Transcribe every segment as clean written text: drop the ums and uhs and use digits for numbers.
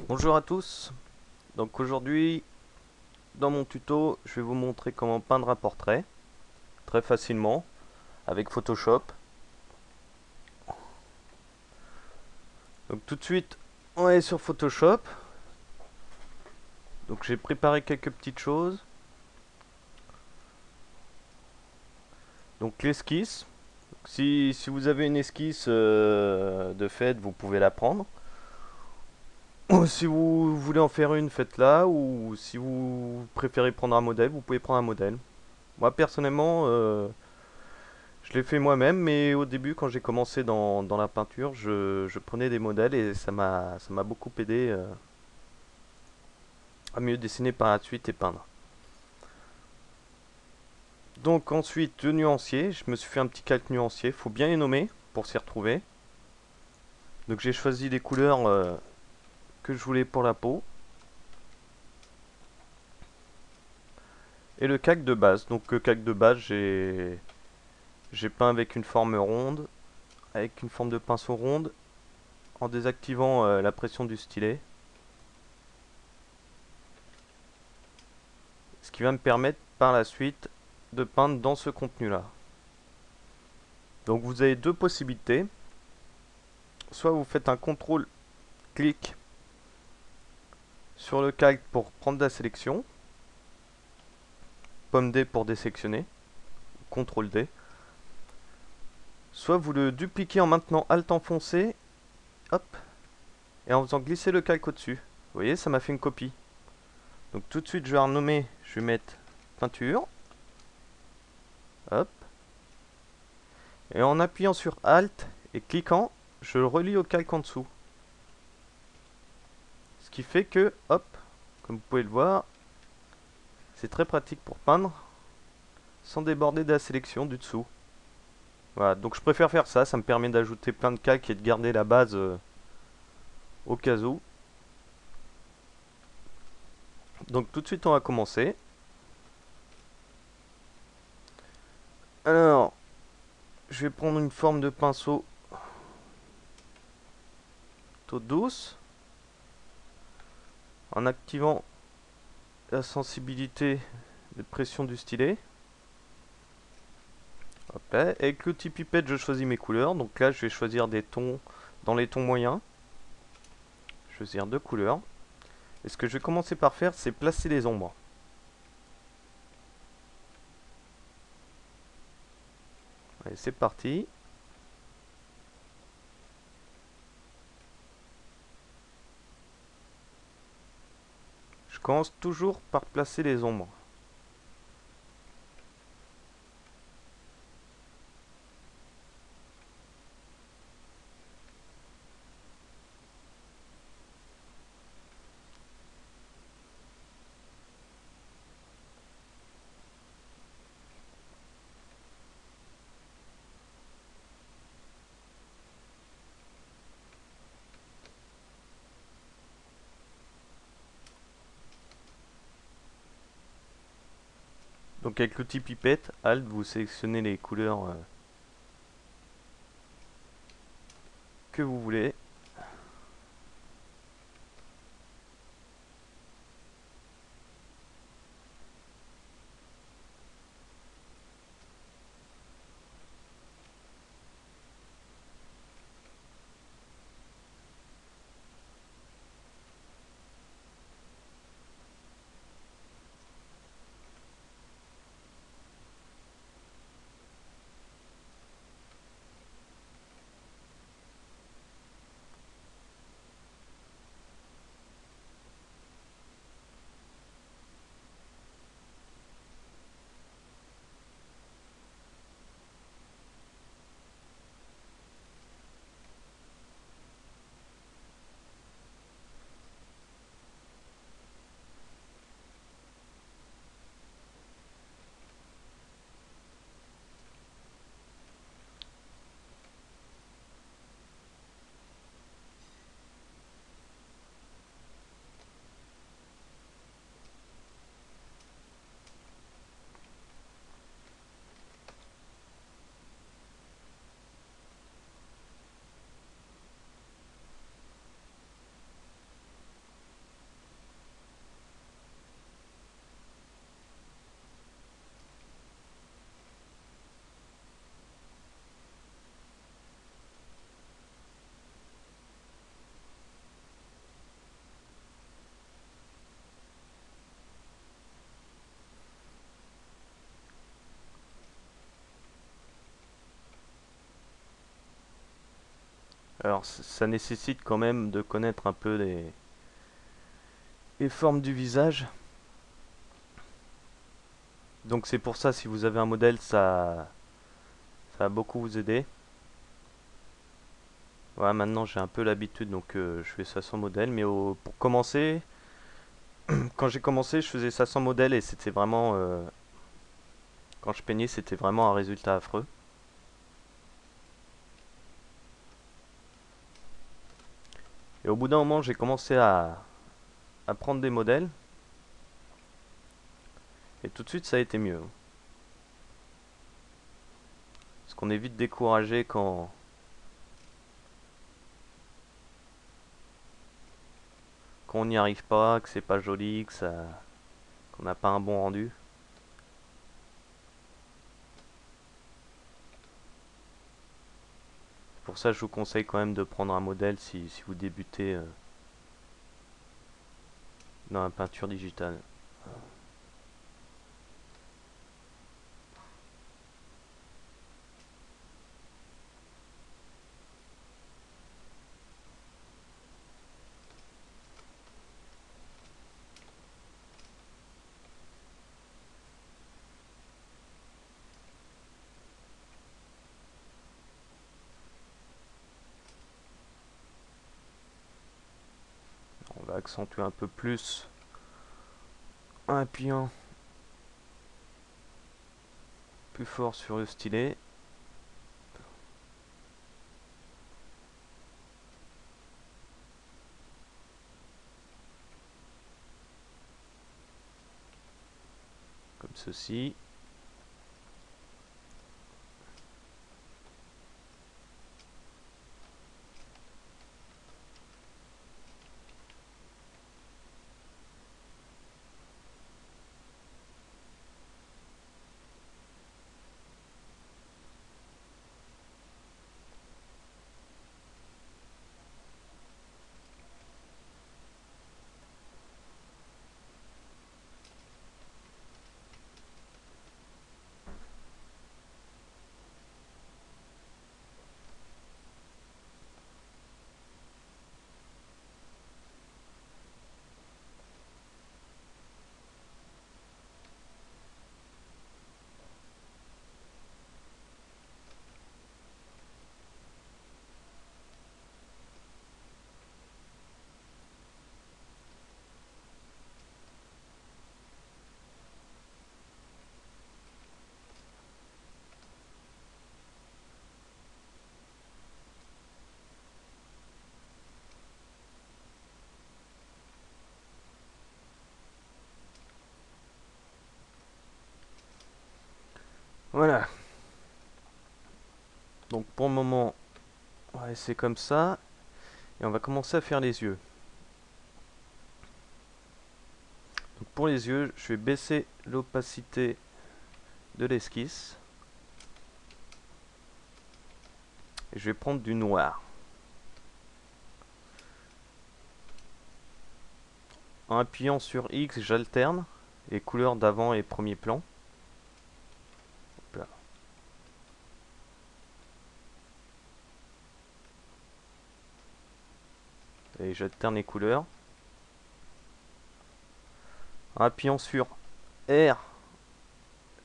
Bonjour à tous, donc aujourd'hui dans mon tuto je vais vous montrer comment peindre un portrait très facilement avec Photoshop. Donc tout de suite on est sur Photoshop, donc j'ai préparé quelques petites choses. Donc l'esquisse, si vous avez une esquisse de fait vous pouvez la prendre. Ou si vous voulez en faire une faites-la, ou si vous préférez prendre un modèle vous pouvez prendre un modèle. Moi personnellement je l'ai fait moi-même, mais au début, quand j'ai commencé dans la peinture, je prenais des modèles et ça m'a beaucoup aidé à mieux dessiner par la suite et peindre. Donc ensuite, le nuancier, je me suis fait un petit calque nuancier, faut bien les nommer pour s'y retrouver. Donc j'ai choisi les couleurs que je voulais pour la peau. Et le calque de base, donc le calque de base, j'ai peint avec une forme ronde, avec une forme de pinceau ronde, en désactivant la pression du stylet. Ce qui va me permettre par la suite de peindre dans ce contenu-là. Donc vous avez deux possibilités. Soit vous faites un contrôle-clic sur le calque pour prendre la sélection, pomme D pour désélectionner, contrôle D. Soit vous le dupliquez en maintenant Alt enfoncé, hop, et en faisant glisser le calque au-dessus. Vous voyez, ça m'a fait une copie. Donc tout de suite, je vais renommer, je vais mettre peinture, hop, et en appuyant sur Alt et cliquant, je le relie au calque en dessous. Ce qui fait que, hop, comme vous pouvez le voir, c'est très pratique pour peindre sans déborder de la sélection du dessous. Voilà, donc je préfère faire ça, ça me permet d'ajouter plein de calques et de garder la base au cas où. Donc tout de suite on va commencer. Alors, je vais prendre une forme de pinceau toute douce, en activant la sensibilité de pression du stylet. Hop là. Avec l'outil pipette je choisis mes couleurs, donc là je vais choisir des tons dans les tons moyens. Choisir deux couleurs. Et ce que je vais commencer par faire, c'est placer les ombres. Allez, c'est parti. Je commence toujours par placer les ombres. Donc avec l'outil pipette, Alt, vous sélectionnez les couleurs que vous voulez. Alors ça nécessite quand même de connaître un peu les formes du visage. Donc c'est pour ça, si vous avez un modèle, ça va beaucoup vous aider. Voilà, maintenant j'ai un peu l'habitude, donc je fais ça sans modèle. Mais pour commencer, quand j'ai commencé, je faisais ça sans modèle et c'était vraiment, quand je peignais, c'était vraiment un résultat affreux. Et au bout d'un moment, j'ai commencé à prendre des modèles et tout de suite ça a été mieux. Parce qu'on est vite découragé quand on n'y arrive pas, que c'est pas joli, qu'on n'a pas un bon rendu. Pour ça, je vous conseille quand même de prendre un modèle si vous débutez dans la peinture digitale. On va accentuer un peu plus en appuyant plus fort sur le stylet. Comme ceci. Voilà. Donc pour le moment, on va laisser comme ça. Et on va commencer à faire les yeux. Donc pour les yeux, je vais baisser l'opacité de l'esquisse. Et je vais prendre du noir. En appuyant sur X, j'alterne les couleurs d'avant et premier plan. Hop là. Et j'alterne les couleurs. En appuyant sur R,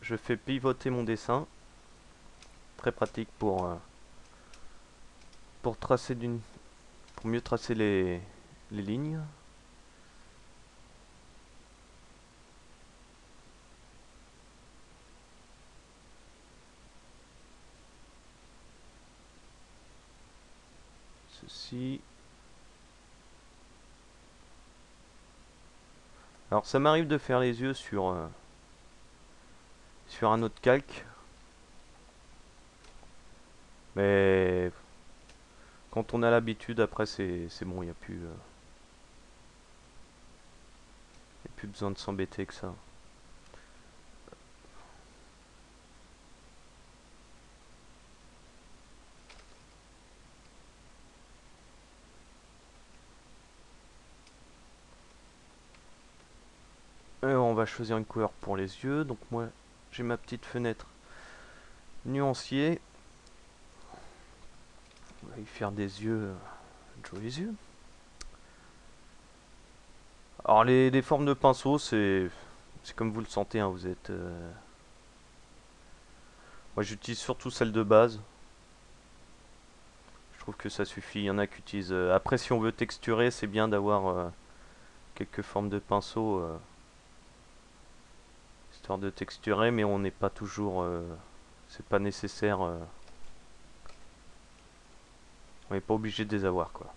je fais pivoter mon dessin. Très pratique pour tracer pour mieux tracer les lignes. Ceci. Alors ça m'arrive de faire les yeux sur un autre calque. Mais quand on a l'habitude, après c'est bon, il n'y a plus besoin de s'embêter que ça. Alors on va choisir une couleur pour les yeux. Donc moi j'ai ma petite fenêtre nuancier. va y faire des yeux. Jouer les yeux. Alors les formes de pinceau, c'est comme vous le sentez, hein, vous êtes. Moi j'utilise surtout celle de base. Je trouve que ça suffit. Il y en a qui utilisent. Après, si on veut texturer, c'est bien d'avoir quelques formes de pinceau, histoire de texturer, mais on n'est pas toujours. C'est pas nécessaire. On n'est pas obligé de les avoir, quoi.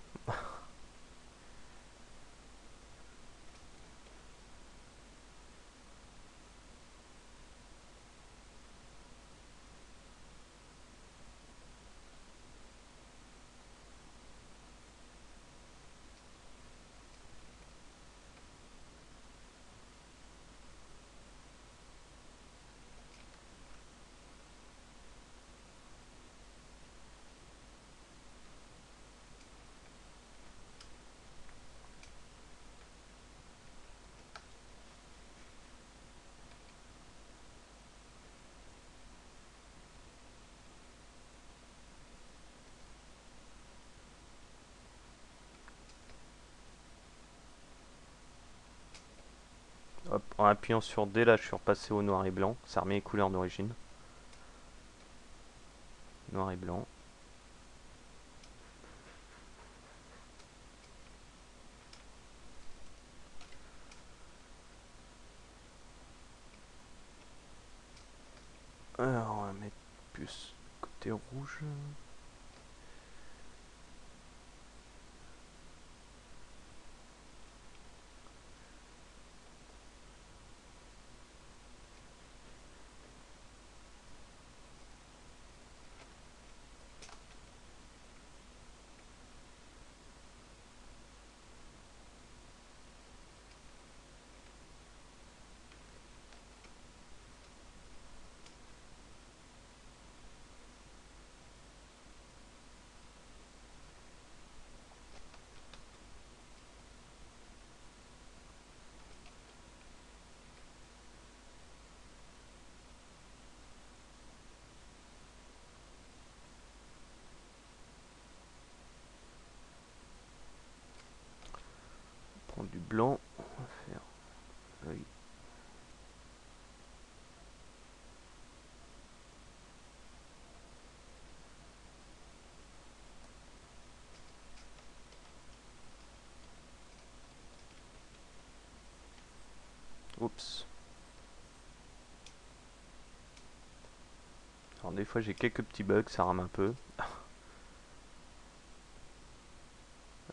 Hop, en appuyant sur D, là, je suis repassé au noir et blanc. Ça remet les couleurs d'origine. Noir et blanc. Alors, on va mettre plus côté rouge. Prendre du blanc. On va faire l'œil. Oups. Alors des fois j'ai quelques petits bugs, ça rame un peu.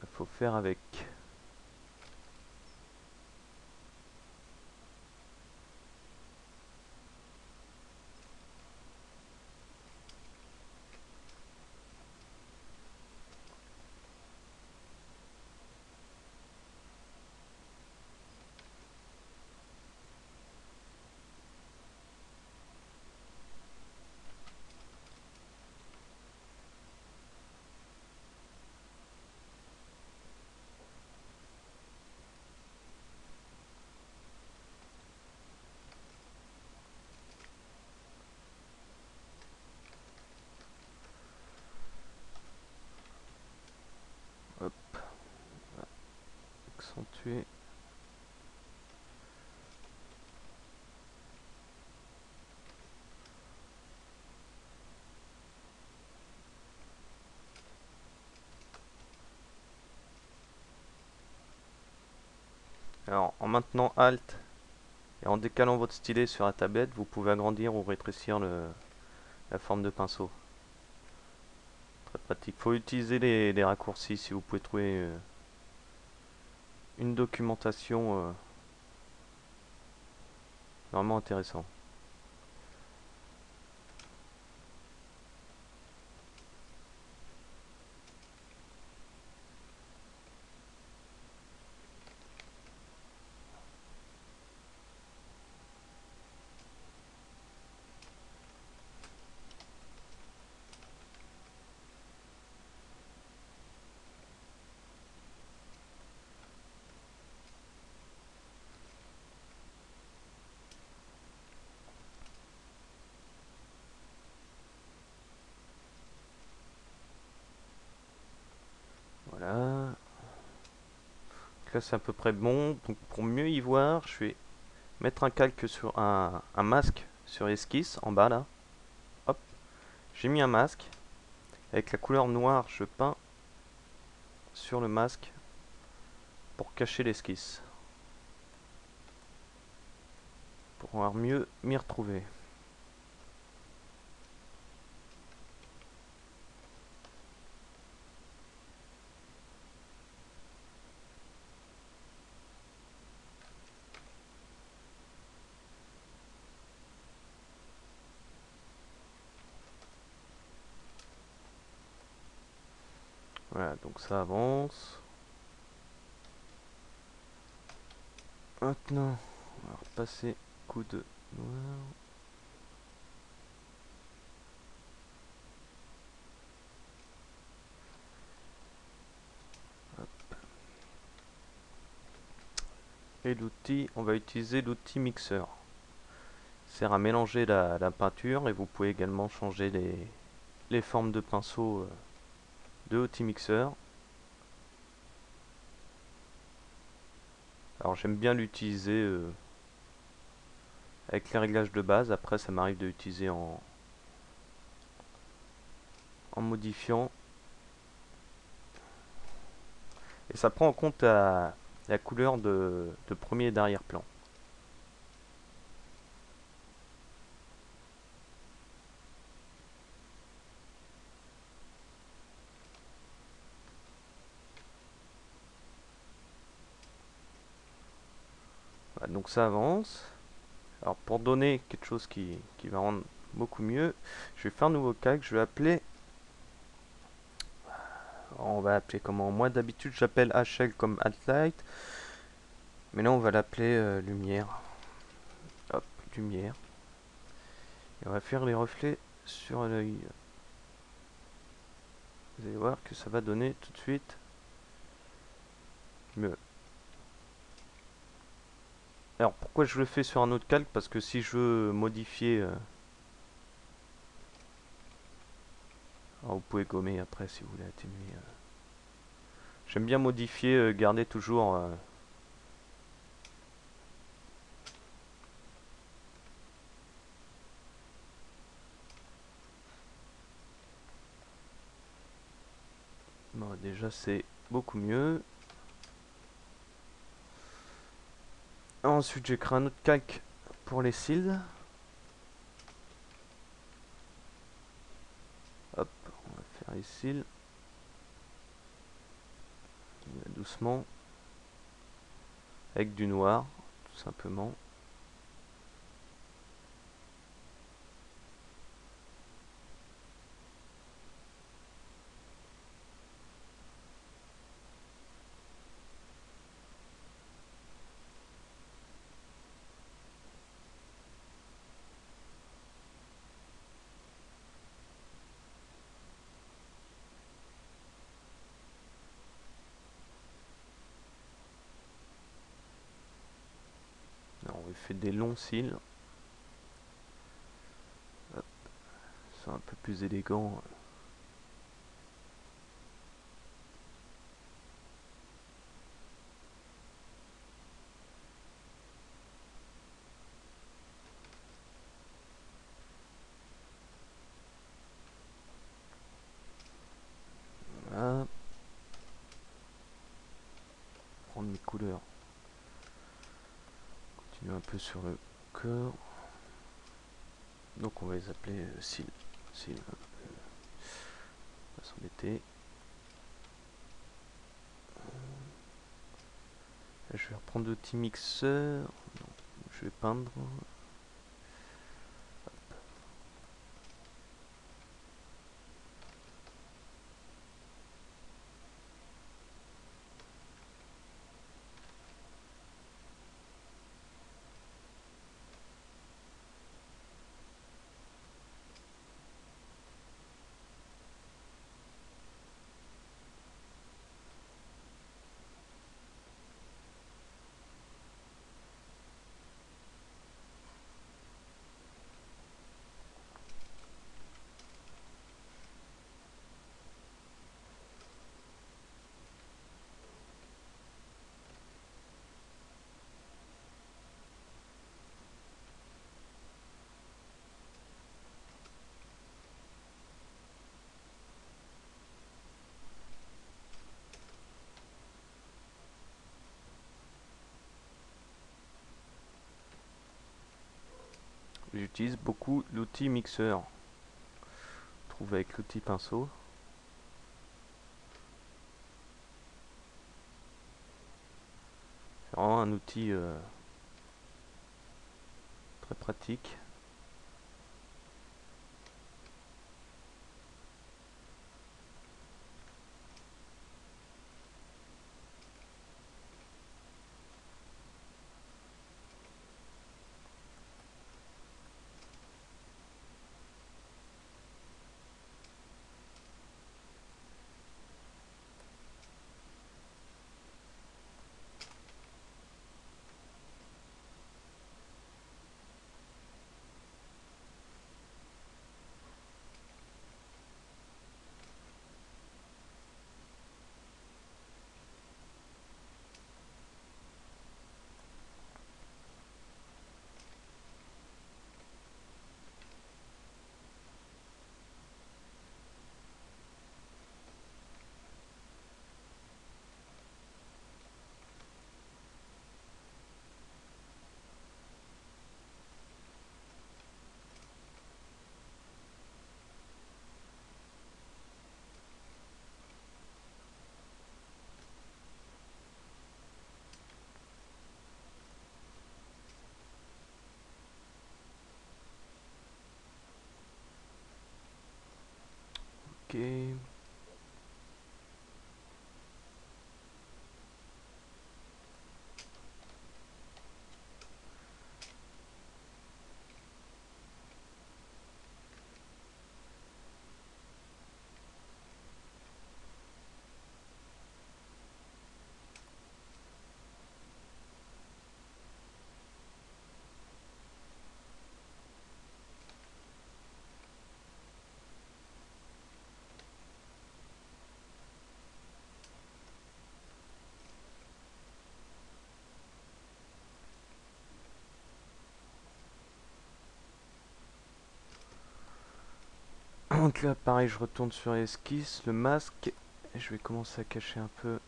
Il faut faire avec. Hop, accentuer. Alors en maintenant Alt et en décalant votre stylet sur la tablette, vous pouvez agrandir ou rétrécir la forme de pinceau. Très pratique. Faut utiliser les raccourcis si vous pouvez trouver une documentation vraiment intéressant. Donc là c'est à peu près bon. Donc pour mieux y voir, je vais mettre un calque sur un masque sur esquisse en bas là. Hop, j'ai mis un masque. Avec la couleur noire, je peins sur le masque pour cacher l'esquisse. Pour pouvoir mieux m'y retrouver. Voilà, donc ça avance. Maintenant, on va repasser coup de noir. Et l'outil, on va utiliser l'outil mixeur. Il sert à mélanger la peinture et vous pouvez également changer les formes de pinceau de l'outil mixeur. Alors j'aime bien l'utiliser avec les réglages de base. Après ça m'arrive de l'utiliser en modifiant. Et ça prend en compte la couleur de premier et d'arrière-plan. Voilà, donc ça avance. Alors pour donner quelque chose qui va rendre beaucoup mieux, je vais faire un nouveau calque. Je vais appeler... On va appeler comment? Moi d'habitude j'appelle HL comme Altlight. Mais là on va l'appeler lumière. Hop, lumière. Et on va faire les reflets sur l'œil. Vous allez voir que ça va donner tout de suite mieux. Alors pourquoi je le fais sur un autre calque? Parce que si je veux modifier... alors vous pouvez gommer après si vous voulez atténuer. J'aime bien modifier, garder toujours... bon, déjà c'est beaucoup mieux. Ensuite j'ai créé un autre calque pour les cils. Hop, on va faire les cils. Doucement. Avec du noir, tout simplement. Alors, on fait des longs cils. Hop, c'est un peu plus élégant. Voilà. Prendre mes couleurs. Continuer un peu sur le corps. Donc on va les appeler cils. Cils. On va s'embêter. Je vais reprendre l'outil mixeur. Je vais peindre. J'utilise beaucoup l'outil mixeur. Trouve avec l'outil pinceau. C'est vraiment un outil très pratique. Ok. Donc là, pareil, je retourne sur esquisse, le masque, et je vais commencer à cacher un peu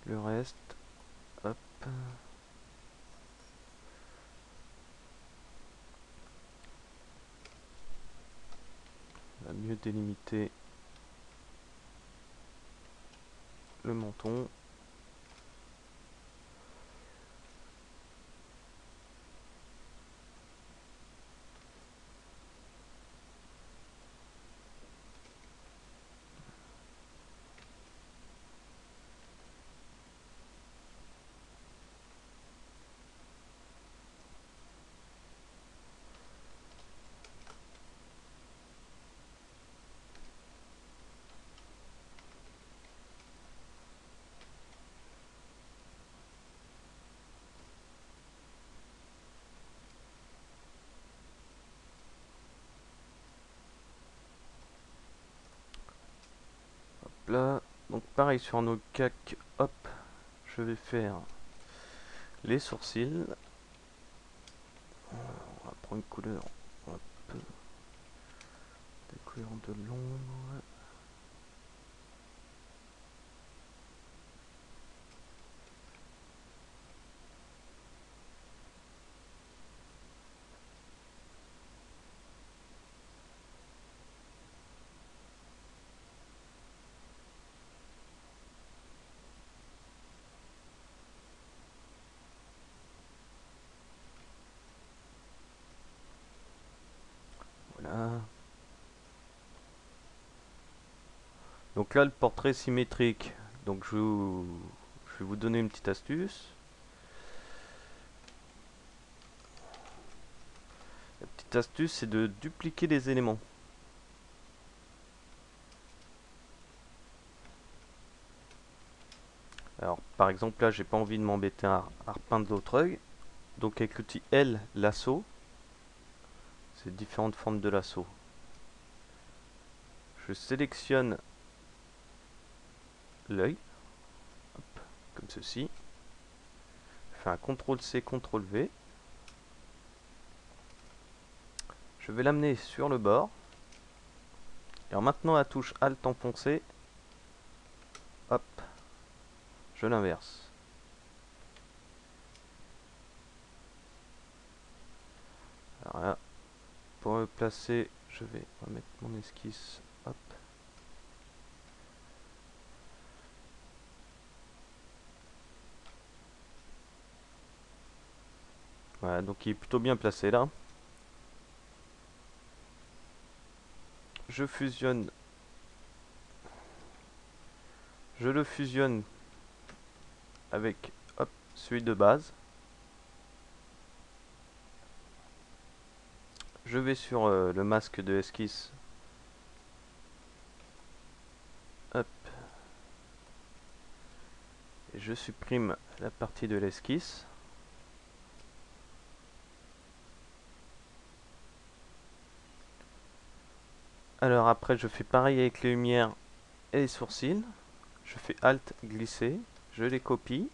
le reste. Hop. On va mieux délimiter le menton. Là, donc pareil sur nos caques, hop, je vais faire les sourcils. On va prendre une couleur, hop, des couleurs de l'ombre. Voilà. Donc là, le portrait symétrique. Donc je vais vous donner une petite astuce. La petite astuce, c'est de dupliquer les éléments. Alors, par exemple, là, j'ai pas envie de m'embêter à repeindre l'autre œil. Donc, avec l'outil L, lasso, c'est différentes formes de lasso. Je sélectionne l'œil, comme ceci. Je fais un CTRL-C, CTRL-V. Je vais l'amener sur le bord. Alors maintenant, la touche Alt enfoncé, hop, je l'inverse. pour le placer, je vais remettre mon esquisse. Hop. Voilà, donc il est plutôt bien placé là. Je fusionne. Je le fusionne avec hop, celui de base. Je vais sur le masque de esquisse. Hop. Et je supprime la partie de l'esquisse. Alors après je fais pareil avec les lumières et les sourcils. Je fais Alt, glisser, je les copie,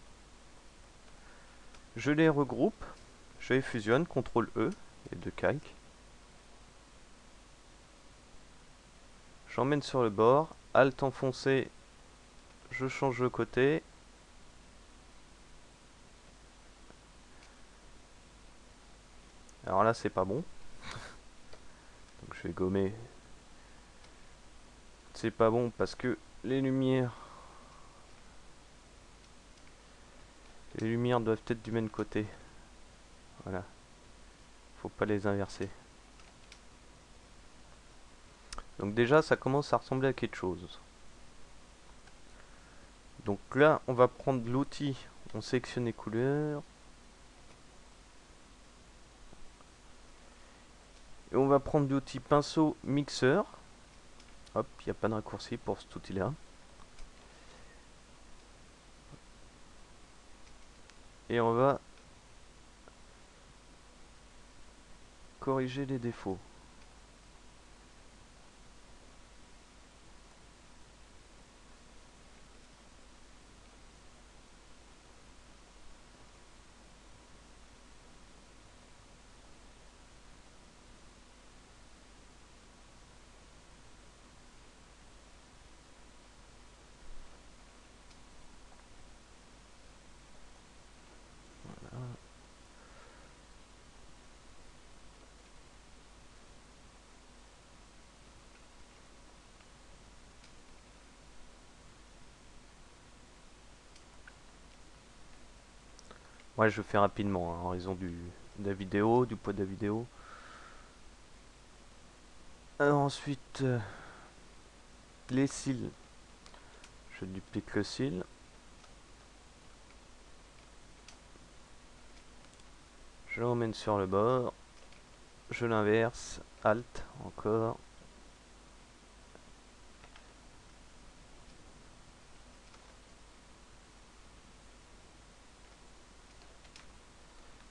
je les regroupe, je les fusionne, CTRL E, et de calque. J'emmène sur le bord, Alt enfoncé, je change le côté. Alors là c'est pas bon. Donc je vais gommer. C'est pas bon parce que les lumières doivent être du même côté. Voilà. Faut pas les inverser. Donc déjà ça commence à ressembler à quelque chose. Donc là on va prendre l'outil, on sélectionne les couleurs. Et on va prendre l'outil pinceau mixeur. Hop, il n'y a pas de raccourci pour cet outil là. Et on va corriger les défauts. Ouais, je fais rapidement, hein, en raison de la vidéo, du poids de la vidéo. Alors ensuite, les cils. Je duplique le cil. Je l'emmène sur le bord. Je l'inverse. Alt, encore.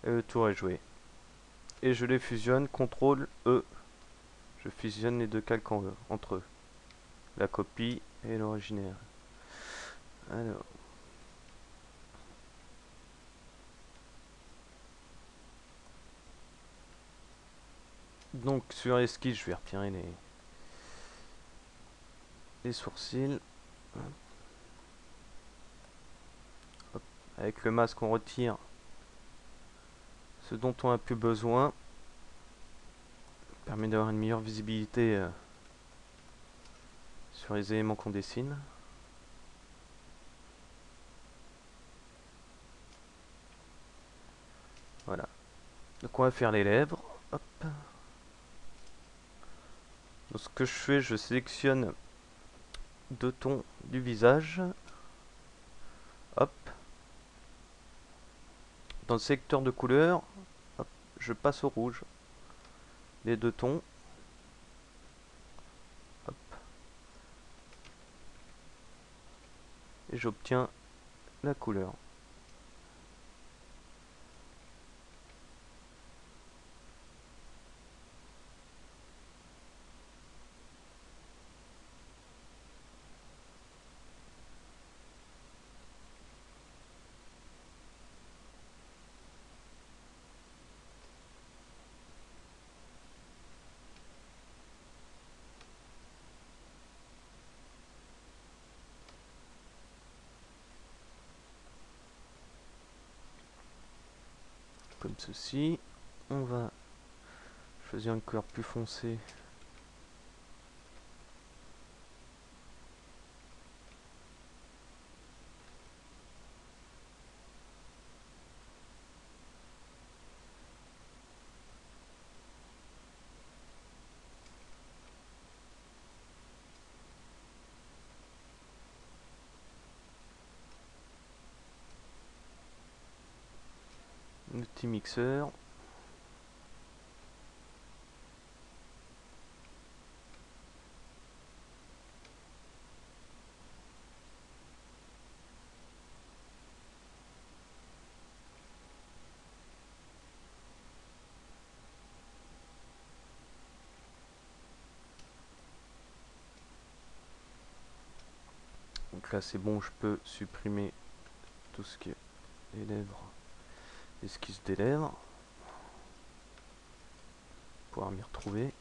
Et le tour est joué. Et je les fusionne, CTRL E. Je fusionne les deux calques entre eux. La copie et l'originaire. Alors. Donc sur esquisse, je vais retirer les sourcils. Hop. Avec le masque, on retire ce dont on a plus besoin. Permet d'avoir une meilleure visibilité sur les éléments qu'on dessine. Voilà. Donc on va faire les lèvres. Hop. Donc ce que je fais, je sélectionne deux tons du visage. Hop. Dans le secteur de couleur, hop, je passe au rouge. Les deux tons. Hop. Et j'obtiens la couleur. Comme ceci. On va Choisir une couleur plus foncée. Outil mixeur. Donc là c'est bon, je peux supprimer tout ce qui est les lèvres, esquisse des lèvres, pouvoir m'y retrouver.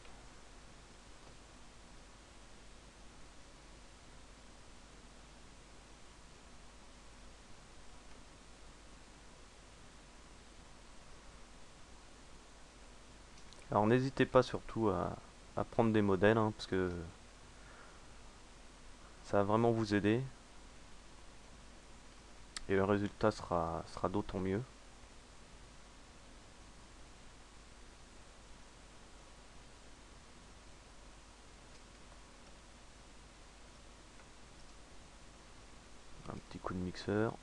Alors n'hésitez pas surtout à prendre des modèles, hein, parce que ça va vraiment vous aider et le résultat sera d'autant mieux. Un petit coup de mixeur.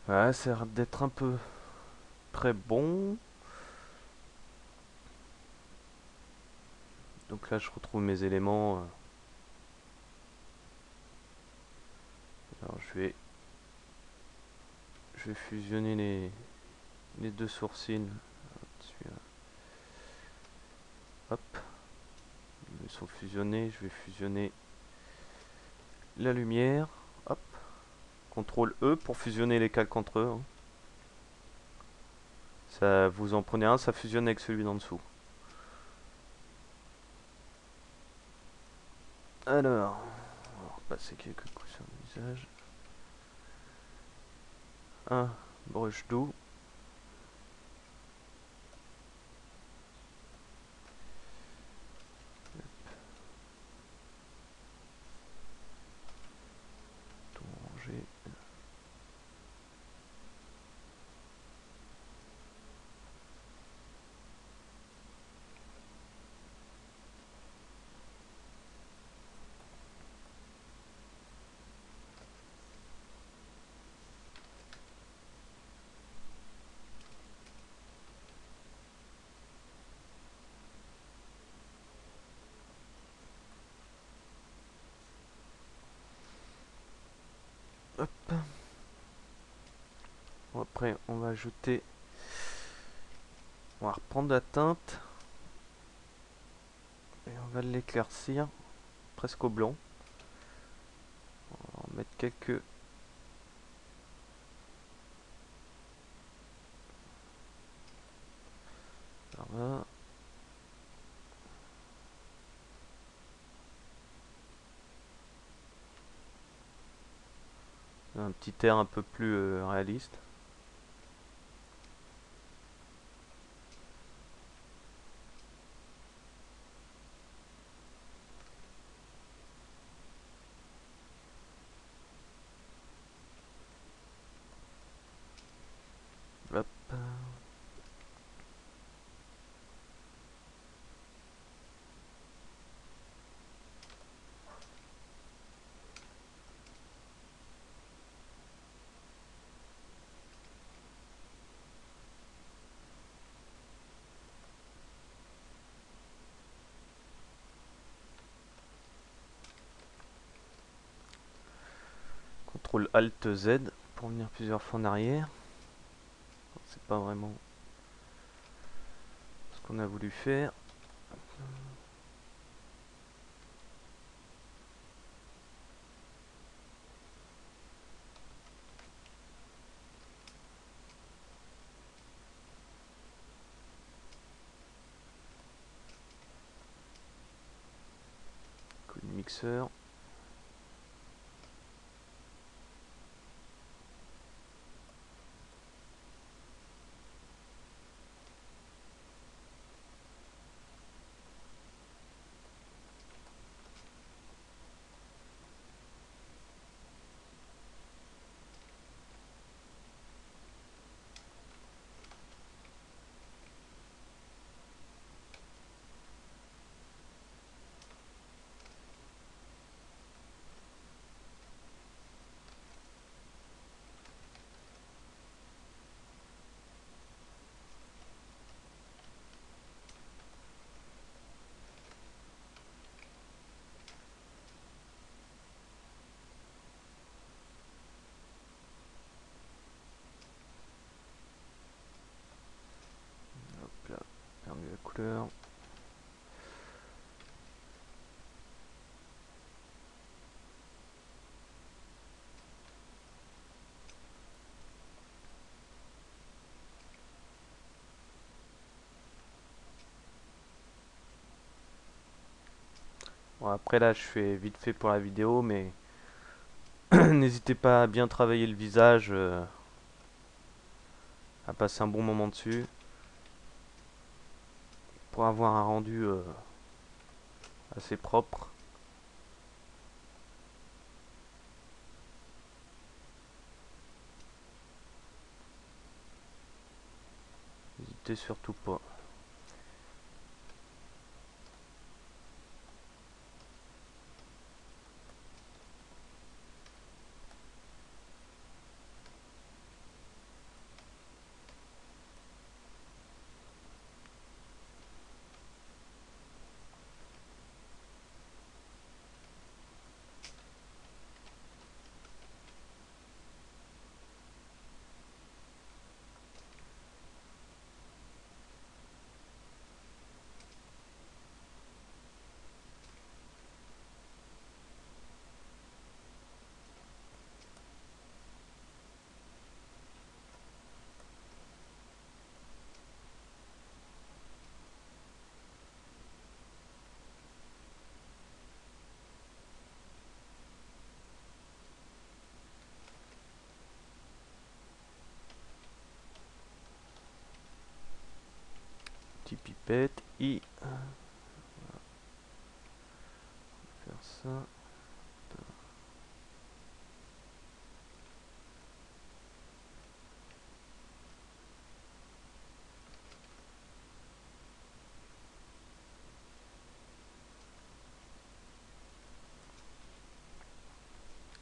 Ouais, ça a l'air d'être un peu très bon. Donc là je retrouve mes éléments. Alors je vais fusionner les deux sourcils. Hop, ils sont fusionnés. Je vais fusionner la lumière. Hop, CTRL E pour fusionner les calques entre eux, hein. Ça, vous en prenez un, ça fusionne avec celui d'en dessous. Alors, on va repasser quelques coups sur le visage. Un brush doux. Tout ranger. Hop. Bon, après, on va ajouter. On va reprendre la teinte. Et on va l'éclaircir presque au blanc. On va en mettre quelques. Là. Un petit air un peu plus réaliste. Hop. CTRL ALT Z pour venir plusieurs fois en arrière. C'est pas vraiment ce qu'on a voulu faire. Coup de mixeur. Hop là, perdu la couleur. Bon, après là je fais vite fait pour la vidéo, mais n'hésitez pas à bien travailler le visage, à passer un bon moment dessus pour avoir un rendu assez propre. N'hésitez surtout pas. Petit pipette et faire ça.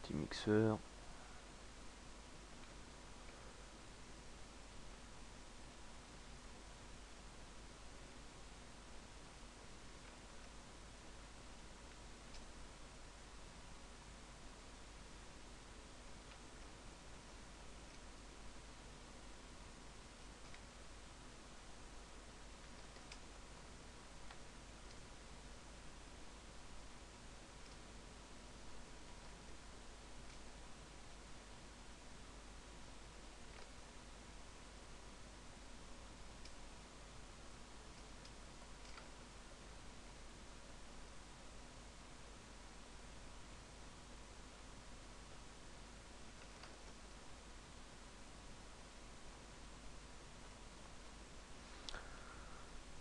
Petit mixeur.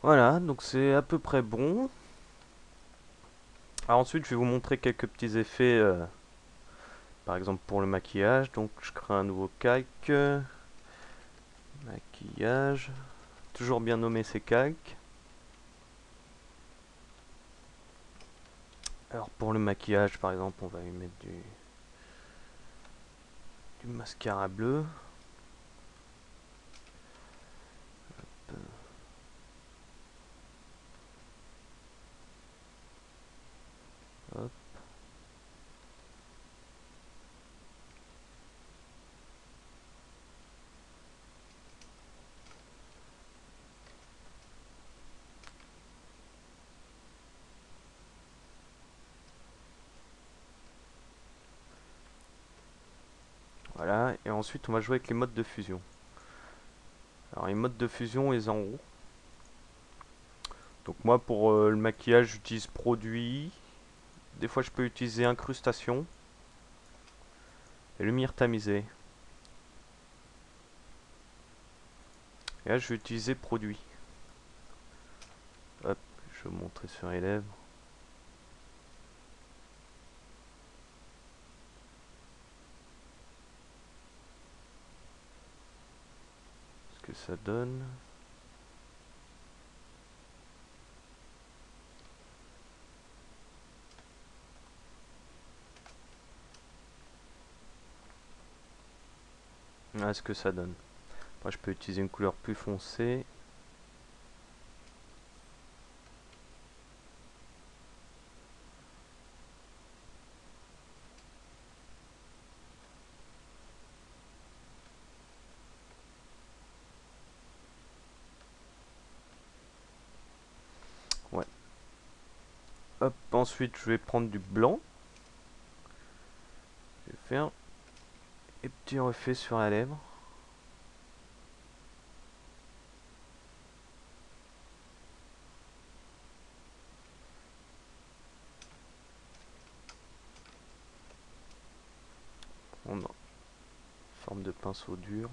Voilà, donc c'est à peu près bon. Alors ensuite, je vais vous montrer quelques petits effets, par exemple pour le maquillage. Donc je crée un nouveau calque. Maquillage. Toujours bien nommer ces calques. Alors pour le maquillage, par exemple, on va y mettre du mascara bleu. Hop. ensuite, on va jouer avec les modes de fusion. Alors, les modes de fusion, ils en haut. Donc moi, pour le maquillage, j'utilise produit. Des fois, je peux utiliser incrustation et lumière tamisée. Et là, je vais utiliser produit. Hop, je vais vous montrer sur les lèvres. Ce que ça donne. Voilà ce que ça donne. Après, je peux utiliser une couleur plus foncée. Ouais. Hop, ensuite, je vais prendre du blanc. Je vais faire des petits reflets sur la lèvre. On a forme de pinceau dur.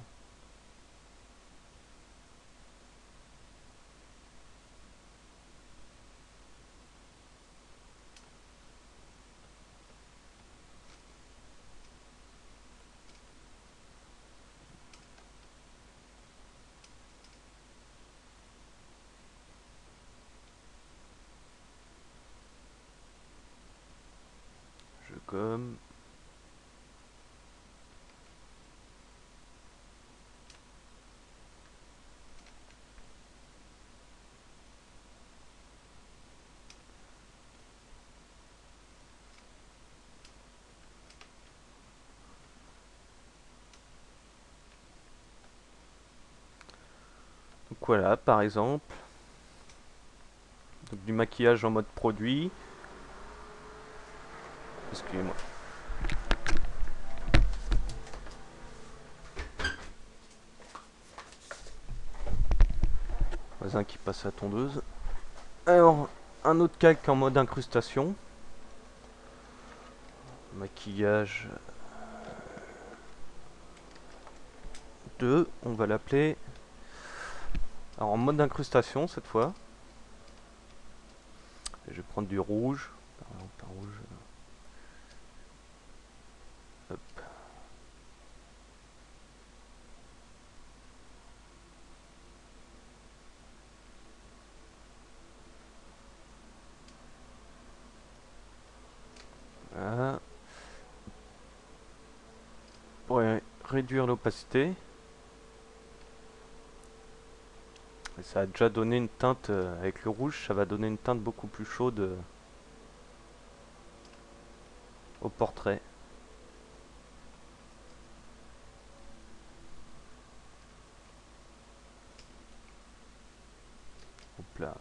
Je gomme. Donc voilà, par exemple. Donc, du maquillage en mode produit. Excusez-moi. Voisin qui passe à la tondeuse. Alors, un autre calque en mode incrustation. Maquillage 2, on va l'appeler. Alors en mode incrustation cette fois. Je vais prendre du rouge. Par exemple, un rouge. Hop. Voilà. Pour réduire l'opacité. Et ça a déjà donné une teinte, avec le rouge, ça va donner une teinte beaucoup plus chaude au portrait. Hop là.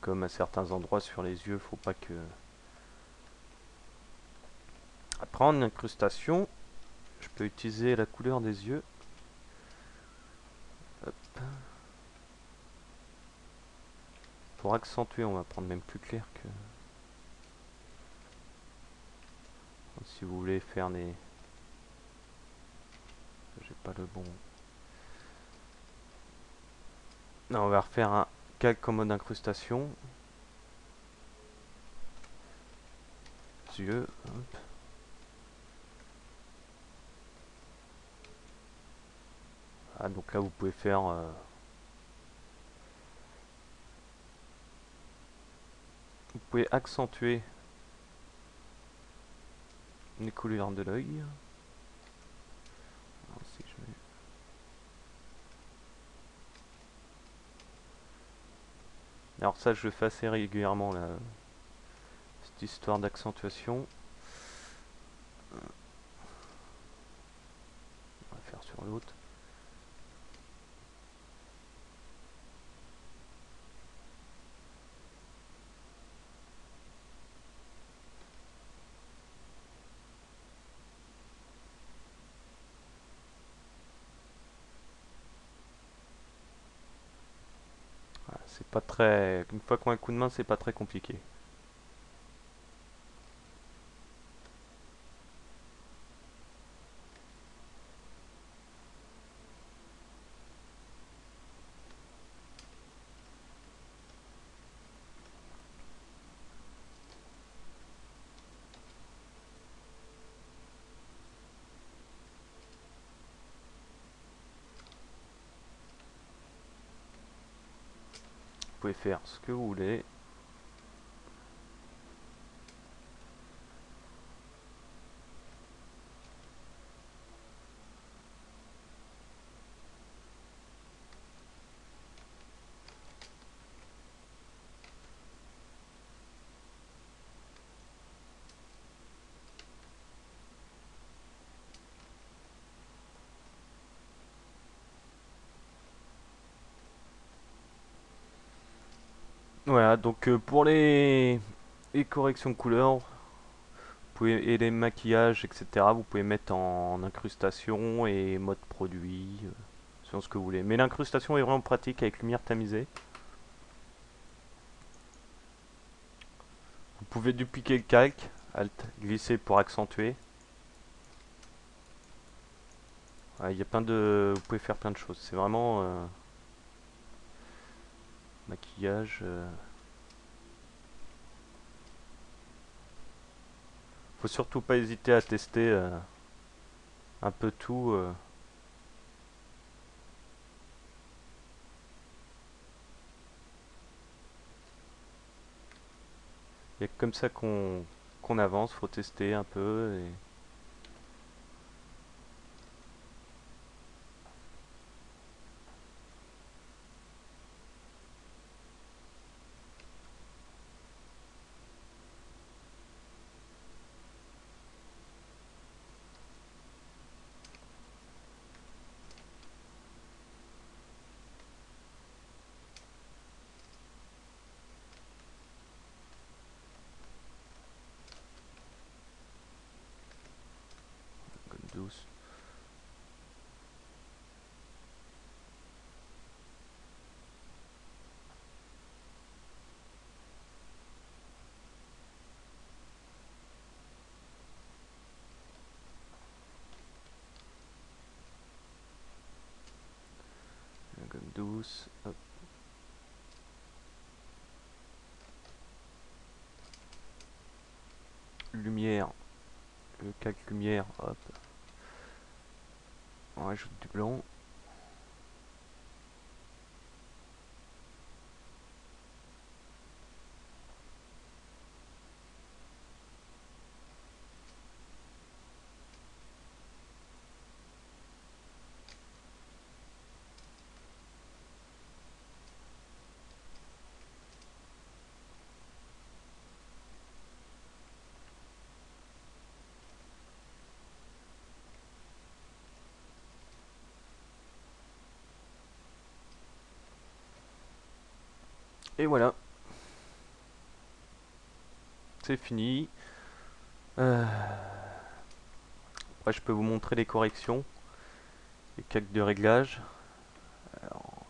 Comme à certains endroits sur les yeux, faut pas que... Après en incrustation, je peux utiliser la couleur des yeux. Hop. Pour accentuer, on va prendre même plus clair que... Si vous voulez faire des... J'ai pas le bon... Non, on va refaire un calque en mode incrustation. Yeux, hop. Ah, donc là vous pouvez faire... vous pouvez accentuer les couleurs de l'œil. Si je mets... Alors ça je le fais assez régulièrement là. Cette histoire d'accentuation. On va faire sur l'autre. C'est pas très... Une fois qu'on a un coup de main, c'est pas très compliqué. Vous pouvez faire ce que vous voulez. Voilà, donc pour les corrections de couleurs, vous pouvez, et les maquillages, etc., vous pouvez mettre en incrustation et mode produit, selon ce que vous voulez. Mais l'incrustation est vraiment pratique avec lumière tamisée. Vous pouvez dupliquer le calque, Alt, glisser pour accentuer. Il y a plein de, vous pouvez faire plein de choses. C'est vraiment maquillage. Faut surtout pas hésiter à tester un peu tout. Il y a que comme ça qu'on avance. Faut tester un peu. Douce. Gomme douce. Hop. Lumière. Le calque lumière. Hop. On rajoute du blanc. Et voilà. C'est fini. Euh, Après, je peux vous montrer les corrections. Les calques de réglage. Alors,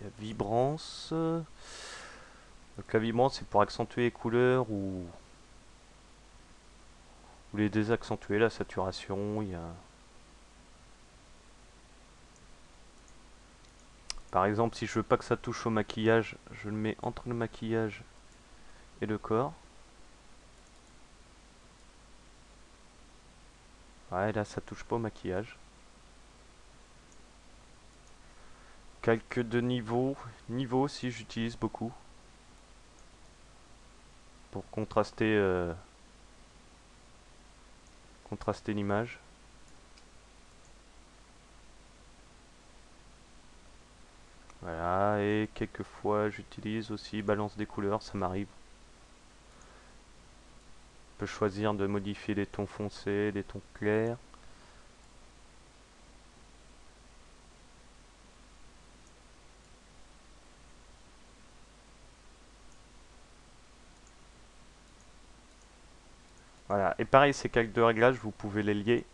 il y a vibrance. Donc la vibrance, c'est pour accentuer les couleurs ou les désaccentuer, la saturation. Il y a... Par exemple, si je veux pas que ça touche au maquillage, je le mets entre le maquillage et le corps. Ouais, là, ça touche pas au maquillage. Calque de niveau. Niveau aussi, j'utilise beaucoup. Pour contraster l'image. Voilà, et quelquefois j'utilise aussi balance des couleurs, ça m'arrive. On peut choisir de modifier les tons foncés, les tons clairs. Voilà, et pareil, ces calques de réglage, vous pouvez les lier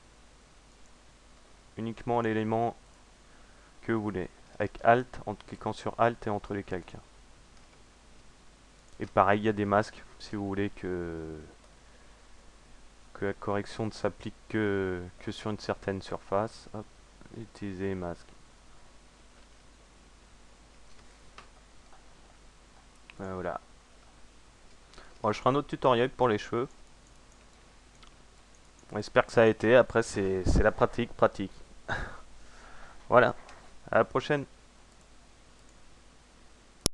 uniquement à l'élément que vous voulez. Avec Alt, en cliquant sur Alt et entre les calques. Et pareil, il y a des masques, si vous voulez que la correction ne s'applique que sur une certaine surface. Hop, utiliser les masques. Voilà. Bon, je ferai un autre tutoriel pour les cheveux. On espère que ça a été. Après, c'est la pratique. Voilà. À la prochaine.